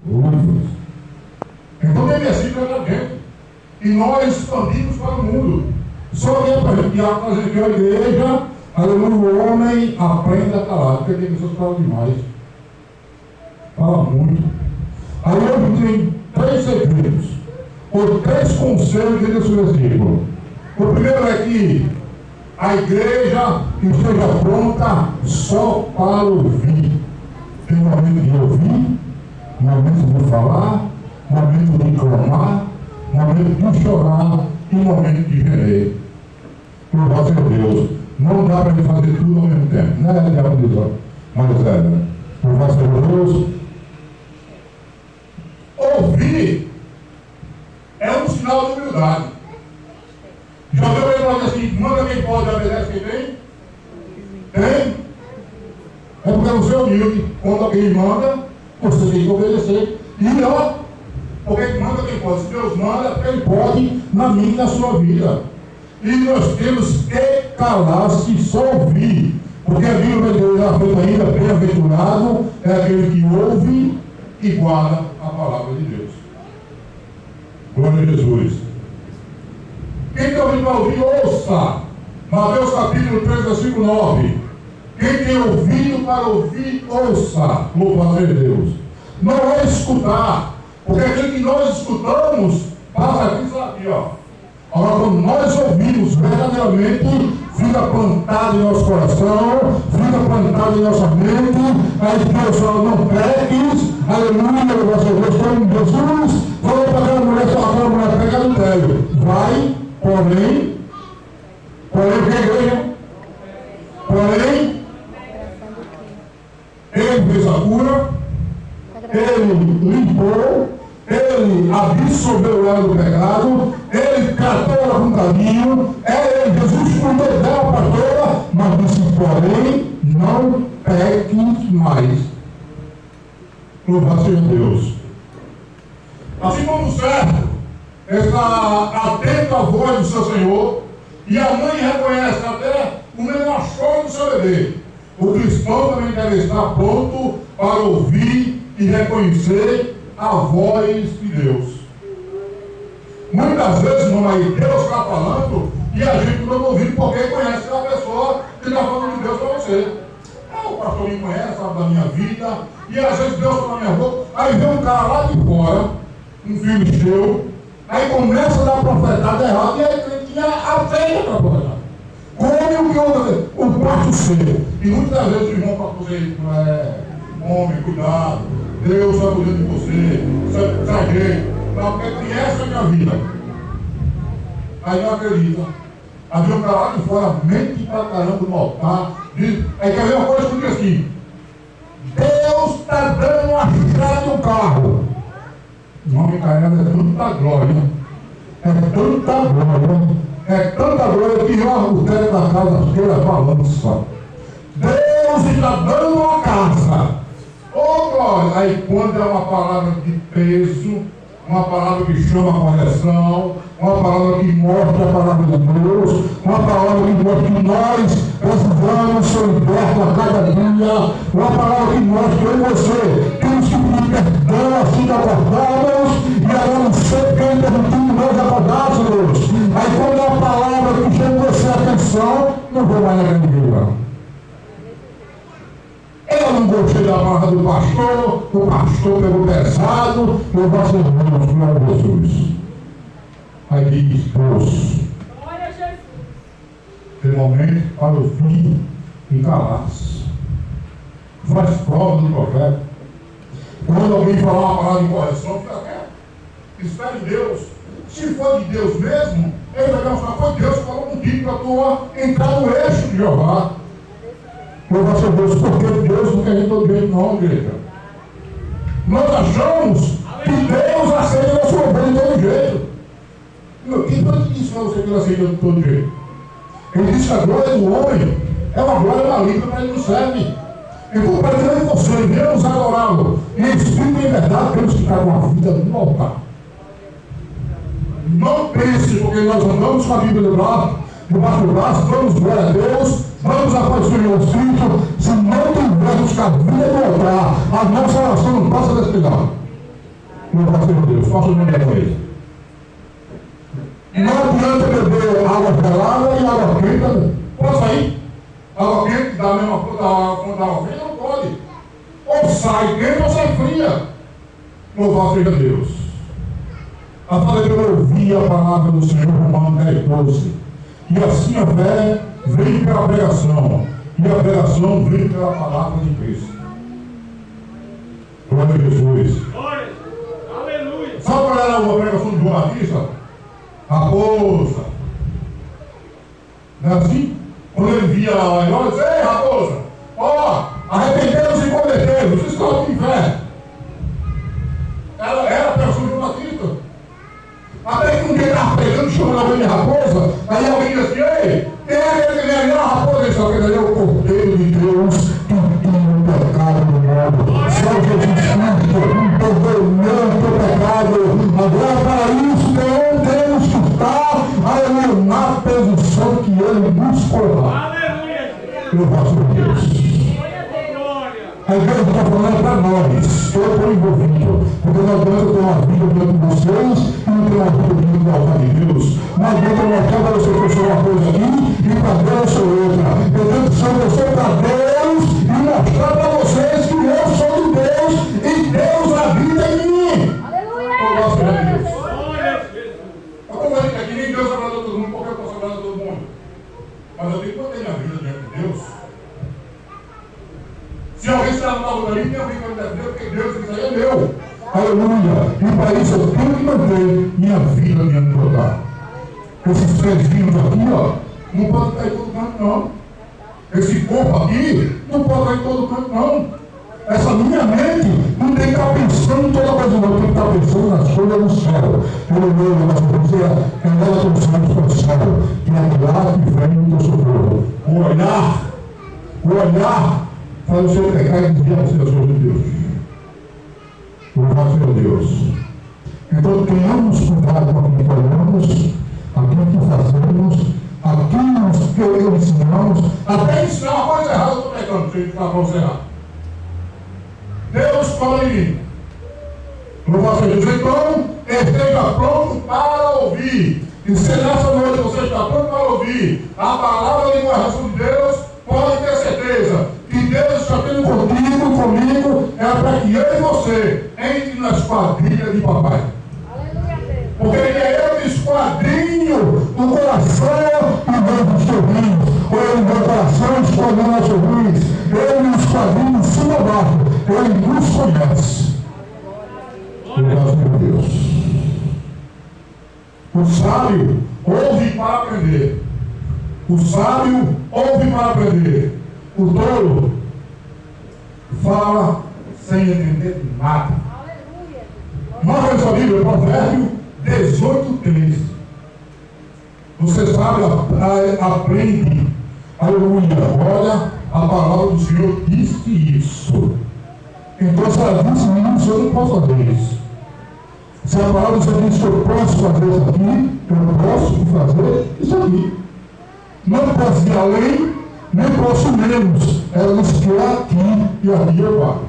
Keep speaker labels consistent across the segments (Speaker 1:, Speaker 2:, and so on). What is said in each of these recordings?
Speaker 1: livros. Então tem versículo lá dentro. E nós expandimos para o mundo. Só que é para a gente fazer que a igreja, aleluia, o homem aprenda a calar, porque tem pessoas que falam demais. Fala muito. Aí eu tenho 3 segredos, ou 3 conselhos dentro desse versículo. O primeiro é que a igreja esteja pronta só para ouvir. Tem momento de ouvir, momento de falar, momento de clamar, momento de chorar e momento de gemer. Louvado seja Deus. Não dá para ele fazer tudo ao mesmo tempo. Não é diabo de Deus, mas é, né? Louvado seja Deus. Ouvir é um sinal de humildade. Já deu para ele assim, manda quem pode, obedece quem tem? Tem? É porque você é humilde. Quando alguém manda, você tem que obedecer. E ó, porque manda quem pode. Se Deus manda, ele pode na minha e na sua vida. E nós temos que calar-se e só ouvir. Porque a Bíblia vai dizer ainda, bem-aventurado é aquele que ouve e guarda a palavra de Deus. Glória a Jesus. Quem tem ouvido para ouvir, ouça. Mateus capítulo 3, versículo 9. Quem tem ouvido para ouvir, ouça. Louvado seja Deus. Não é escutar, porque aquilo que nós escutamos passa aqui, ó. Agora, quando nós ouvimos verdadeiramente, fica plantado em nosso coração, fica plantado em nossa mente. Aí Deus fala, não peques, aleluia, louvado seja Deus. Como Jesus falou para aquela mulher, pegar no telho. Vai, porém, que a igreja? Porém, ele fez a cura, ele limpou, ele absolveu ela do pecado, ele tratou ela com carinho, Jesus cuidou dela para toda, mas disse, porém, não peques mais. Louvado seja Deus. Assim como o servo está atento à voz do seu Senhor, e a mãe reconhece até o menor choro do seu bebê, o cristão também deve estar pronto para ouvir e reconhecer a voz de Deus. Muitas vezes, irmão, aí Deus está falando e a gente não está ouvindo porque conhece a pessoa que está falando de Deus para você. O pastor me conhece, sabe da minha vida, e às vezes Deus está na minha boca. Aí vem um cara lá de fora, um filisteu, aí começa a dar profetada errada e aí ele tinha a fé para profetar. Come o que o prato seu. E muitas vezes o irmão para você, homem, cuidado, Deus está cuidando de você, sai jeito, porque conhece a minha vida. Aí não acredita. Aí vem um cara lá de fora, mente pra caramba no altar, diz, aí quer ver uma coisa que diz assim, Deus está dando uma estrada no carro. O homem caramba é tanta glória, é tanta glória que o teto da casa cheira balança. Deus está dando uma casa. Oh glória! Aí quando é uma palavra de peso, uma palavra que chama a correção, uma palavra que mostra a palavra de Deus, uma palavra que mostra que nós precisamos ser libertos a cada dia, uma palavra que mostra que eu e você temos que pedir perdão assim que acordamos e agora não sei quem permitindo nós acordássemos. Aí quando é uma palavra que chama você a atenção, não vou mais na grande igreja. Eu não gostei da palavra do pastor, o pastor pegou pesado, eu vou ser Deus, glória a Jesus. Aí diz, Deus, tem momento para ouvir e calar-se. Faz prova do profeta. Quando alguém falar uma palavra de correção, fica quieto. Espere Deus. Se for de Deus mesmo, ele vai demonstrar, foi Deus que falou contigo para tu entrar no eixo de Jeová. Louvado seja Deus, porque Deus não quer de todo jeito, não, igreja. Nós achamos que Deus aceita a nossa ovelha de todo jeito. Quem foi que disse para você que ele aceita de todo jeito? Ele disse que a glória do homem é uma glória maligna, para ele não serve. Então, para que eu e você venhamos adorá-lo em espírito e em verdade, temos que estar com a vida no altar. Não pense, porque nós andamos com a Bíblia debaixo do braço, vamos glória a Deus, vamos aparecer no Espírito, se não tivermos com a vida no altar, a nossa oração não passa desse lugar. Louvado seja Deus. Faça o nome da coisa. Não adianta beber água gelada e água quente. Pode sair? Água quente da mesma fonte da água fria? Não pode. Ou sai quente ou sai fria. Louvado seja Deus. A palavra eu ouvi a palavra do Senhor, Romanos 10:12. E assim a fé vem pela pregação. E a pregação vem pela palavra de Cristo. Glória a Jesus. Glória. Aleluia. Sabe qual era a pregação de João Batista? Raposa. Não é assim? Quando ele via lá, ele dizia: ei, raposa, ó, arrependeram-se e converteram, vocês estão em fé. Ela era a pregação de João Batista. Até que um dia estava pregando, chamando alguém de raposa, aí alguém disse assim: ei, quem é aquele que vem ali? A raposa, isso aqui daí é o Cordeiro de Deus que tira o pecado do mundo. Só Jesus Cristo perdoou o teu pecado. Agora, para isso, temos que estar na posição que Ele nos coloca. Aleluia! Louvado seja Deus. A igreja está falando para nós. Eu estou envolvido. Porque não adianta ter uma vida diante de vocês e não ter uma vida diante da altar de Deus. Não adianta eu mostrar para você que eu sou uma coisa aqui e para Deus eu sou outra. Eu tenho que ser uma pessoa para Deus e mostrar para vocês que eu sou de Deus e Deus habita em mim. Aleluia! Eu gosto de Deus. Eu estou falando que aqui nem Deus abraça todo mundo, porque eu posso abraçar todo mundo. Mas eu tenho que manter minha vida diante de Deus. Se alguém está no algo ali, tem alguém que vai me Deus, porque Deus, isso aí é meu. Aleluia. E para isso eu tenho que manter minha vida diante do altar. Esses pezinhos aqui, ó, não pode estar em todo canto, não. Esse corpo aqui não pode estar em todo canto, não. Essa minha mente não tem que estar pensando em toda coisa, não. Tem que estar pensando nas coisas do céu. Aleluia. Nós vamos dizer, é nela que os santos para o céu. Que é lá que vem o teu socorro. O olhar para o seu pecado e desviar você das coisas de Deus. Louvado seja Deus. Então tenhamos cuidado com aquilo que olhamos, aquilo que fazemos, aquilo que ensinamos. Até ensinar uma coisa errada, eu estou pegando, se para você errar. Deus fala em mim. Louvado seja Deus. Então, esteja pronto para ouvir. E se nessa noite você está pronto para ouvir a palavra de oração de Deus, pode ter certeza que Deus está tendo contigo, comigo, é para que eu e você entre na esquadrilha de papai. Aleluia. Porque ele é o esquadrinho do coração e dos sorrisos. Ou ele no coração esquadrinho dos sorrisos. Ele no esquadrinho de cima a baixo. Ele nos conhece. Louvado seja Deus. O sábio ouve para aprender. O sábio ouve para aprender. O tolo fala sem entender nada. Marca essa Bíblia, Provérbio 18:3. Você sabe, aprende. Aleluia. Olha, a palavra do Senhor disse isso. Então, se ela disse isso, eu não posso fazer isso. Se a palavra do Senhor diz que eu posso fazer isso aqui, eu não posso fazer isso aqui. Não posso ir além, nem posso menos. Ela disse que é aqui e aqui eu paro.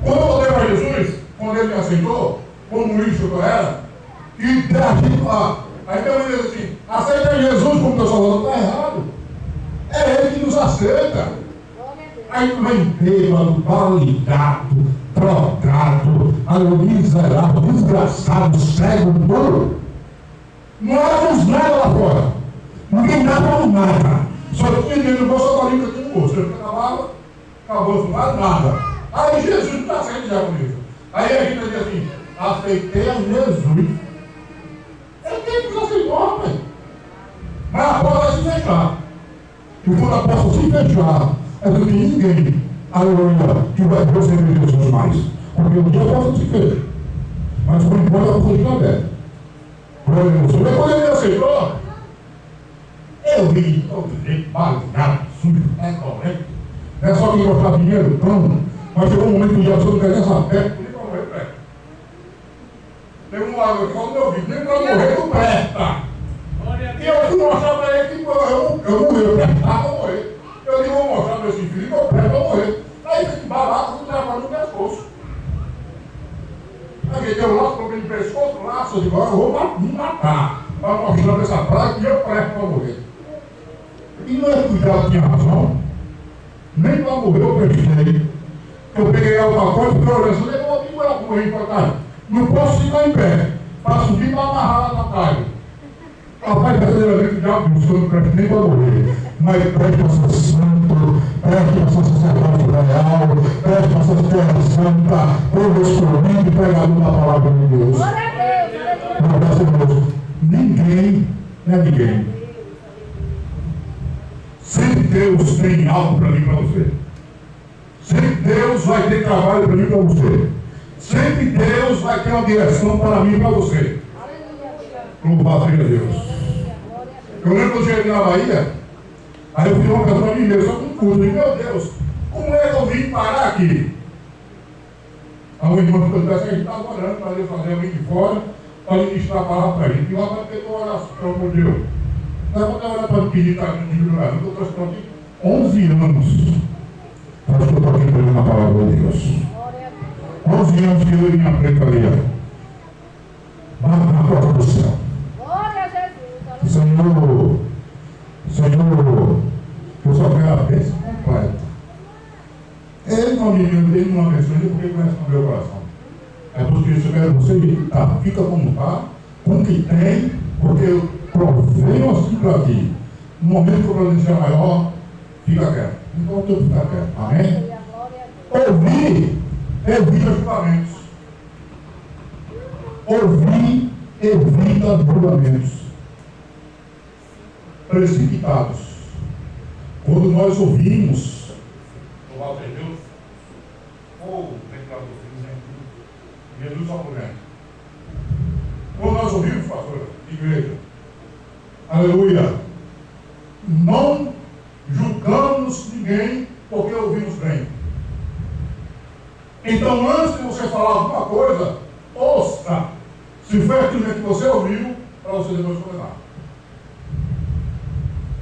Speaker 1: Quando eu voltei para Jesus, quando ele me aceitou, como lixo que eu era, e daqui lá, aí tem uma diz assim: aceita Jesus como teu salvador. Está errado. É ele que nos aceita. Aí tu vem bêbado, validado, trocado, miserável, desgraçado, cego, duro. Não éramos nada lá fora. Ninguém dava nada. Só tinha dinheiro no bolso, agora que tinha no bolso. Eu acabava, acabou, não dava nada. Aí Jesus não está saindo já com isso. Aí a gente diz assim: aceitei a Jesus. Eu tenho que aceitar, velho. Mas a porta vai se fechar. E quando a porta se fechar, é porque ninguém, aleluia, que vai receber Jesus mais. Porque um dia a porta se fecha. Mas por enquanto a porta está aberta. Glória a Deus. Quando ele me aceitou, eu vi todo jeito, bagunçado, sujo, correto. Não é só quem gostava de dinheiro, pão. Mas chegou um momento que o diabo não quer nem essa fé, nem para morrer presta. Tem um lado que fala: meu filho, nem para morrer não presta. E eu fui mostrar para ele que eu morri, eu prestava para morrer. Eu digo: vou mostrar para esse filho que eu presto para morrer. Aí fica barato, não trabalha no pescoço. peguei o laço, coloquei no pescoço, o laço, eu digo, agora eu vou me matar. Para mostrar para essa praia que eu presto para morrer. E não é que o diabo tinha razão. Nem para morrer eu prestei. Eu peguei alguma coisa, fui olhando, eu levou a mim para morrer para cá. Não posso ficar em pé. Para subir para amarrar lá na praia. Rapaz, verdadeiramente o diabo disse, eu não presto nem para morrer. Mas preste para ser santo, preste para ser sacerdote real, preste para ser terra santa, povo escolhido e pregador da palavra de Deus. Graças a Deus. Ninguém é ninguém. Sempre Deus tem algo para mim e para você. Sempre Deus vai ter trabalho para mim e para você. Sempre Deus vai ter uma direção para mim e para você. Louvado seja Deus. Eu lembro que eu cheguei na Bahia, aí eu fiz uma canção a mim mesmo, só com um curso. E meu Deus, como é que eu vim parar aqui? A minha irmã ficou dizendo, a gente estava orando para Deus fazer alguém de fora, para ministrar a palavra para a gente. E lá vai ter uma oração por Deus. Não é para orar para pedir carinho de melhorar, eu estou aqui 11 anos. Acho que eu estou aqui pregando a palavra de Deus. 11 anos que eu e minha preta ali, ó. Na porta do céu. Senhor, eu só quero a bênção completa. Ele não me viu, ele não abençoou, ele porque conhece o meu coração. É por isso que eu quero você, tá, fica como está, com o que tem, porque eu provei assim para ti. No momento que o providência é maior, fica quieto. Então eu ficar quieto. Amém? Ouvir evita julgamentos. Ouvir evita julgamentos precipitados. Quando nós ouvimos, louvado seja Deus, Jesus só por dentro. Quando nós ouvimos, pastor, igreja, aleluia, não julgamos ninguém porque ouvimos bem. Então, antes de você falar alguma coisa, ouça se foi aquilo que você ouviu, para você depois comentar.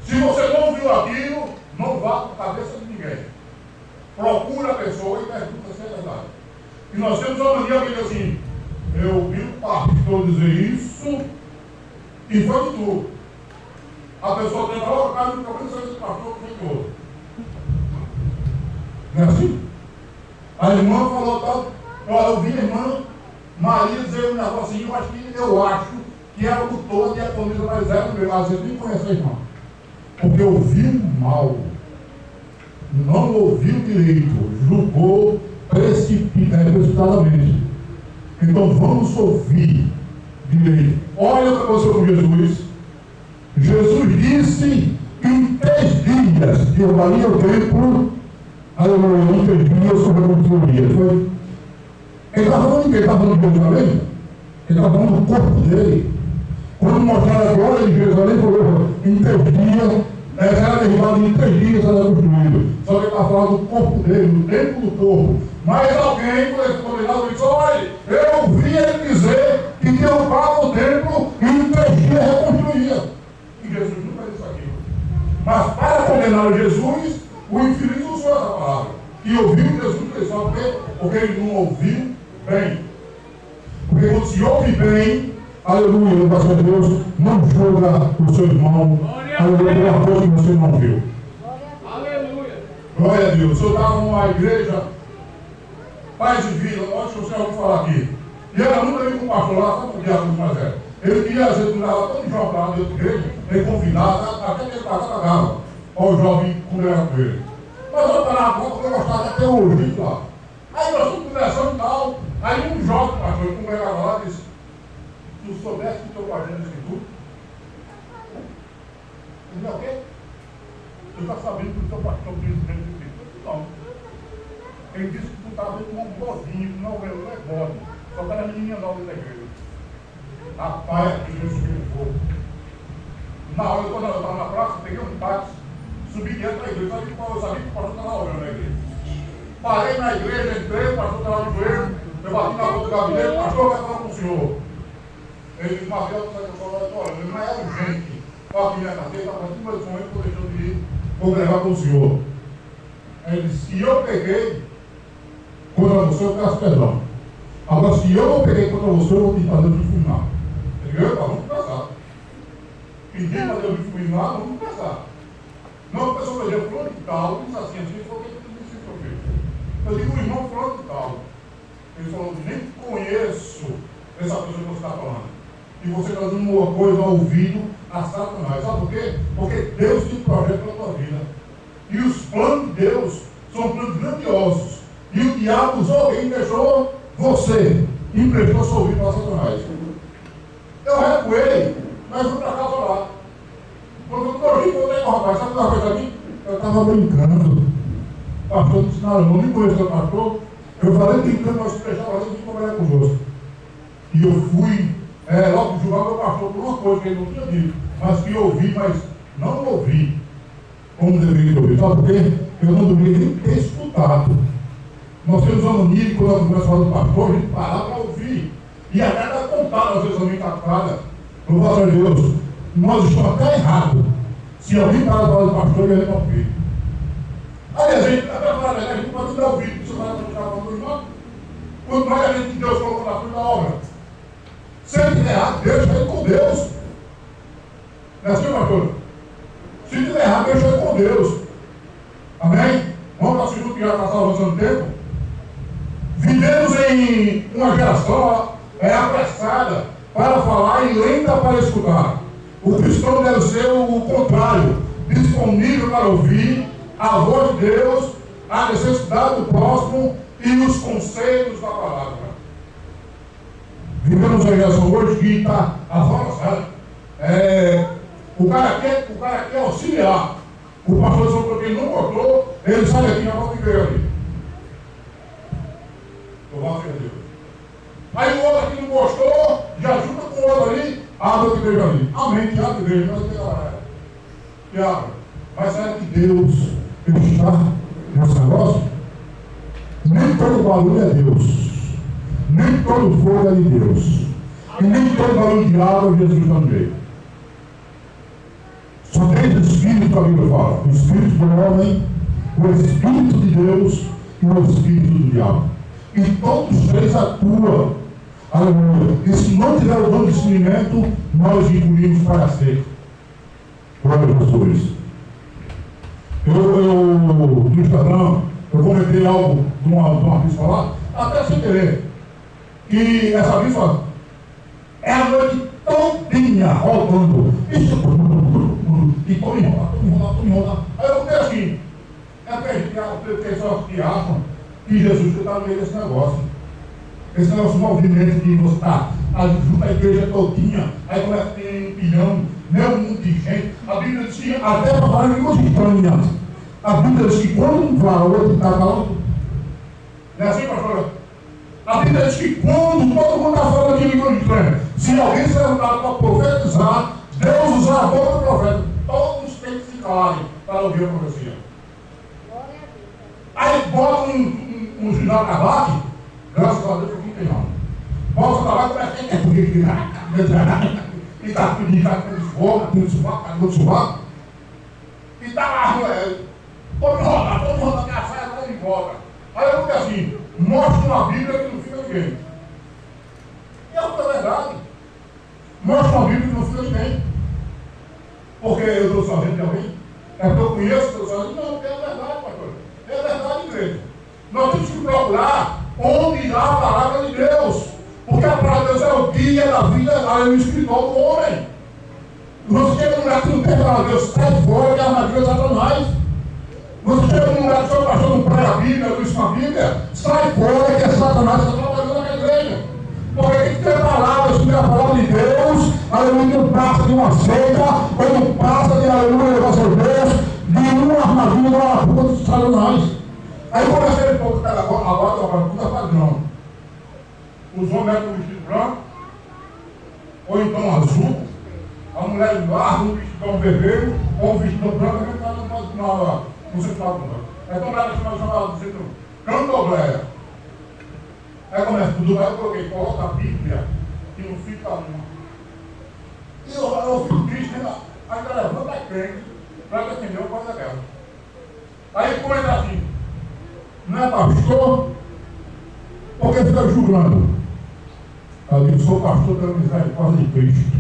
Speaker 1: Se você não ouviu aquilo, não vá com a cabeça de ninguém. Procura a pessoa e pergunta se é verdade. E nós temos uma mania que diz assim, eu ouvi o pastor dizer isso e foi de tudo. A pessoa tenta logo a casa do problema e diz pastor que foi de outro. Não é assim? A irmã falou tal, eu ouvi a irmã Maria dizer um negocinho, eu acho que era o todo e a camisa mais zero meu. Às vezes nem conhece a irmã. Porque ouviu mal, não ouviu direito, julgou precipitadamente. Então vamos ouvir direito. Olha o que aconteceu com Jesus. Jesus disse que em 3 dias que levaria o templo, aleluia, em 3 dias sobre a construiria. Foi. Ele estava falando de quê? Ele estava falando de Jerusalém? Ele estava falando do corpo dele. Quando mostraram a glória de Jerusalém, falou, em 3 dias, era derrubado, em 3 dias era construído. Só que ele estava falando do corpo dele, do templo do corpo. Mas alguém, quando ele condenado, disse, olha, eu ouvi ele dizer que derrubava o templo e em 3 dias reconstruía. E Jesus nunca disse aquilo. Mas para condenar Jesus, o infeliz usou essa palavra. E ouviu Jesus dizer, só porque ele não ouviu bem. Porque quando se ouve bem, aleluia, graças a Deus, não julga o seu irmão, aleluia, pela coisa que você não viu. Aleluia. Glória a Deus. Eu estava numa igreja, Paz de Vida, acho que o senhor ouviu falar aqui. E ela nunca veio com o pastor lá, sabe o diabo mais é? Ele queria, às vezes, mudar todo jovem para lá dentro da igreja, ele convidava, até que ele pagava. Olha o jovem conversando com ele. Mas eu estava na boca, eu gostava até hoje lá. Aí nós estamos conversando e tal. Aí um jovem, pastor, ele congregava lá e disse, se tu soubesse que o teu guardião disse tudo, ele disse, o quê? Tu está sabendo que o teu pastor disse tudo? Não. Ele disse que tu estava vendo um bozinho, não é bode, só que era menininha nova da igreja. Rapaz, que Jesus subiu no fogo. Na hora, quando eu estava na praça, peguei um táxi, subi dentro da igreja, eu sabia que o pastor estava orando na igreja. Parei na igreja, entrei, o pastor estava no joelho, eu bati na porta do gabinete, o pastor vai falar com o senhor. Ele disse, Marcelo, você vai falar orando, ele não é urgente. Olha aqui minha carteira, está fazendo mais um ano, estou deixando de ir congregar com o senhor. Ele disse, e eu peguei, quando eu você, eu peço perdão. Agora, se eu não peguei contra você, eu vou te fazer discriminar. Entendeu? Vamos conversar. Pedir para Deus discriminar, vamos conversar. Não, a pessoa, por exemplo, fulano de tal, disse assim, foi o que eu disse para ele. Eu digo, irmão, fulano de tal. Ele falou, nem conheço essa pessoa que você está falando. E você está dando uma coisa ao ouvido a Satanás. Sabe por quê? Porque Deus tem um projeto para a tua vida. E os planos de Deus são planos grandiosos. E o diabo usou alguém e deixou você, emprestou seu ouvido para Satanás. Eu recuei, mas fui para casa lá. Quando eu corri, eu falei, rapaz, sabe o que eu falei aqui? Eu estava brincando. O pastor disse, não, eu não me conheço o pastor. Eu falei brincando, mas prestar para ele trabalhar conosco. E eu fui, logo julgar o meu pastor por uma coisa que ele não tinha dito, mas que eu ouvi, mas não ouvi como deveria ouvir. Sabe por quê? Eu não deveria nem ter escutado. Nós temos uma mania, quando nós começamos a falar do pastor, a gente parar para ouvir. E até dar contada, às vezes, a minha captada. Louvado a Deus. Nós estamos até errados. Se alguém parar para falar do pastor, ele não ouvir. Aí a gente, até falar, a gente pode dar ouvido, porque você vai ficar falando do irmão. Quanto mais a gente que Deus colocou na frente da obra. Se ele estiver errado, Deus vai com Deus. Não é assim, pastor? Se estiver errado, Deus vai com Deus. Amém? Vamos para o segundo que já está avançando o tempo. Vivemos em uma geração apressada para falar e lenta para escutar. O cristão deve ser o contrário, disponível para ouvir a voz de Deus, a necessidade do próximo e os conselhos da palavra. Vivemos uma geração hoje que está avançada. O cara quer auxiliar. O pastor falou porque ele não gostou, ele sai daqui e já vai viver ali. Louvado seja Deus. Aí o outro aqui não gostou, já junta com o outro ali, abre outra igreja ali. Amém, que abre a igreja, mas tem galera. Que abre. Mas será que Deus está nesse negócio? Nem todo barulho é Deus. Nem todo fogo é de Deus. E nem todo barulho de água Jesus está no meio. São três espíritos que a Bíblia fala: o espírito do homem, o espírito de Deus e o espírito do diabo. E todos os três atuam. Aleluia. E se não tiver o dom de discernimento, nós engolimos para ser. Glória a Deus. No Instagram, eu comentei algo de uma bispa lá, até sem querer, que essa bispa é a noite todinha rodando. E todo enrolar. Aí eu falei assim, pessoas que acham que Jesus está no meio desse negócio. Esse negócio movimento de você está junto à igreja todinha, aí começa a ter um pilhão, um monte de gente. A Bíblia diz que até para falar em línguas estranhas. A Bíblia diz que quando um fala, o outro está falando. Não é assim, pastor? A Bíblia diz que quando todo mundo está falando de línguas estranhas, se alguém se levantar para profetizar, Deus usar a boca do profeta, todos têm que se calarem para ouvir a profecia. Aí bota um sinal tabaco, graças a Deus eu não tenho não. Bota o tabaco para quem quer, e está pedindo de fogo, tudo subaco, e está lá, todo mundo na saia, vai de volta. Aí eu digo assim, mostra uma Bíblia que não fica ninguém. E é uma verdade. Mostra uma Bíblia que não fica ninguém. Porque eu estou sozinho de alguém? É porque eu conheço, estou sozinho? Não, porque é verdade, pastor. É verdade, igreja. Nós temos que procurar onde há a palavra de Deus. Porque a palavra de Deus é o guia da vida espiritual do homem. Você chega num lugar que não tem a palavra de Deus, sai fora que a armadilha de Satanás. Você chega num lugar que o seu pastor não prega a Bíblia, não ensina a Bíblia, sai fora que é Satanás que está trabalhando na igreja. Porque tem que ter palavras sobre a palavra de Deus, aleluia, não passa de uma seita, ou não passa de aleluia, levar seu Deus, de uma armadilha na rua dos Satanás. Aí comecei a pouco, agora tudo é padrão. Os homens com vestido branco, ou então azul, a mulher de barro, um vestidão vermelho, ou um vestidão branco, a gente está no central do mundo. Então, ela chamava do centro candomblé. Aí começa tudo, aí eu coloquei, coloca a Bíblia, que não fica uma. E eu fico triste, né? Aí ela levanta a crente para defender uma coisa daquela. Aí começa assim, não é pastor? Porque fica julgando. Eu digo, sou pastor pela misericórdia de Cristo.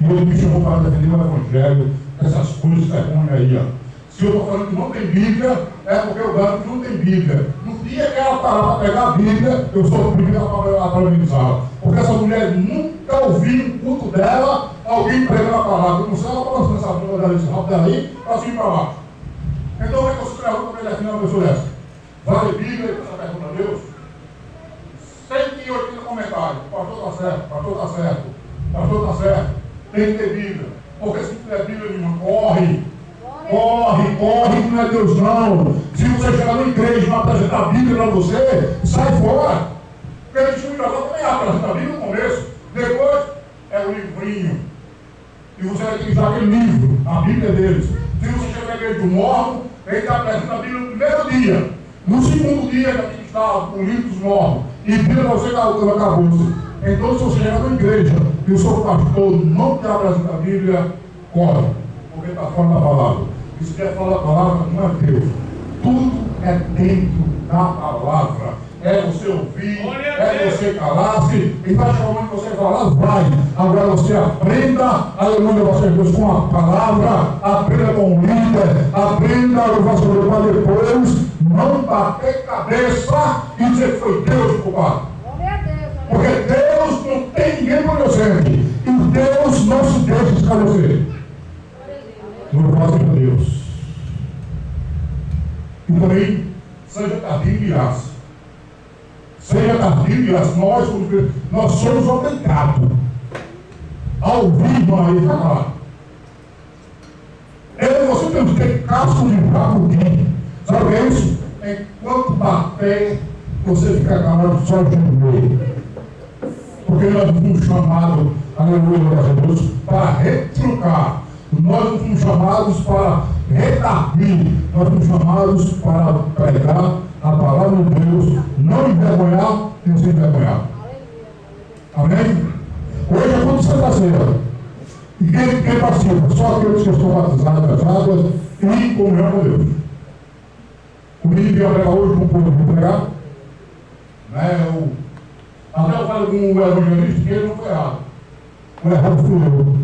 Speaker 1: E ele me chamou para defender o Evangelho, essas coisas vergonha aí, ó. Se eu estou falando que não tem Bíblia, é porque eu garanto que não tem Bíblia. No dia que ela parar para pegar a Bíblia, eu sou o primeiro a parabenizá-la. Porque essa mulher nunca ouviu um culto dela, alguém pregando a palavra. Eu não sei, ela está lançando essa bunda dela, esse rabo dela para cima e para baixo. Então, como é que você pergunta para ele defender uma pessoa dessa? Vale Bíblia essa pergunta a Deus? 180 comentários. Pastor está certo, pastor está certo, pastor está certo. Tem que ter Bíblia. Porque se não tiver Bíblia nenhuma, corre, não é Deus não. Se você chegar na igreja e não apresentar a Bíblia para você, sai fora. Porque a gente não também apresenta a Bíblia no começo. Depois é o livrinho. E você vai ter que usar aquele livro, a Bíblia deles. Se você chegar na igreja do morto, ele está apresentando a Bíblia no primeiro dia. No segundo dia, já tem que estar o livro dos mortos. E Bíblia você acabou-se. Então, se você chegar na igreja e o seu pastor não te apresenta a Bíblia, corre. Porque está fora da palavra. E se quer falar da palavra, não é Deus. Tudo é dentro da palavra. É você ouvir, é você calar-se. E vai chegar o momento que você falar, vai. Agora você aprenda, aleluia, você Deus, com a palavra, aprenda com o líder, aprenda a louvar seu Deus, para depois não bater cabeça e dizer que foi Deus o culpado. Porque Deus não tem ninguém por inocente. E Deus não se deixa esclarecer. Louvado seja Deus. E também, seja tardio e graça. Seja tardio e graça. Nós somos obrigados a ouvir Maria falar. Eu e você temos que ter casco de jabuti. Sabe o que é isso? Enquanto bater, você fica calado só de um. Porque nós fomos chamados, aleluia, a Deus, para retrucar. Nós não fomos chamados para redarguir, nós fomos chamados para pregar a palavra de Deus, não envergonhar e não se envergonhar. Amém? Hoje é quando sexta-feira. E quem participa? Só aqueles que estão batizados das águas e comunhão com Deus. O menino ia pregar hoje, não pôde pregar. Né? Até eu falo com o evangelista que ele não foi errado. O errado fui eu.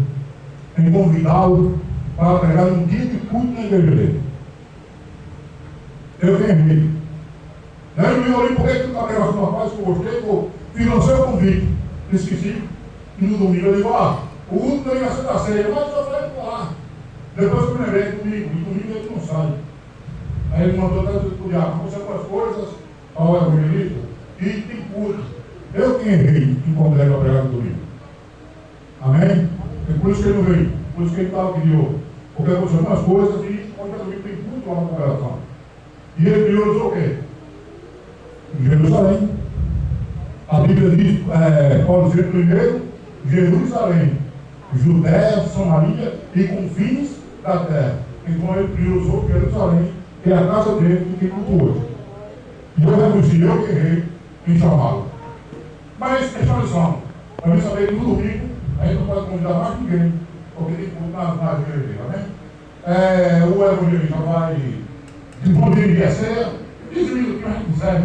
Speaker 1: Em convidá-lo para pregar um dia de culto na igreja dele. Eu errei. Daí eu me olhei, por que tu está pregando uma paz que eu gostei? Financei o convite. Esqueci. E no domingo eu digo, o último da ligação da ceia, mas eu falei por lá. Depois eu me lembrei domingo, e domingo ele não sai. Aí ele mandou até o diabo, você com as coisas ao evangelista e tem culto. Eu que errei em convidar ele para pregar no domingo. Amém? É por isso que ele não veio, por isso que ele estava criou. Porque aconteceu algumas coisas e qualquer domingo tem muito lá na congregação. E ele priorizou o quê? Em Jerusalém. A Bíblia diz, Paulo diz primeiro, Jerusalém, Judéia, Samaria e confins da terra. Então ele priorizou Jerusalém, que é a casa dele e que cultua hoje. E eu reconheci, eu que errei em chamá-lo. Mas presta atenção, para mim saber que no domingo a gente não pode convidar mais ninguém, porque tem que convidar na igreja dele, amém? O evangelista vai desenvolver a ceia, 15 minutos que a gente quiser,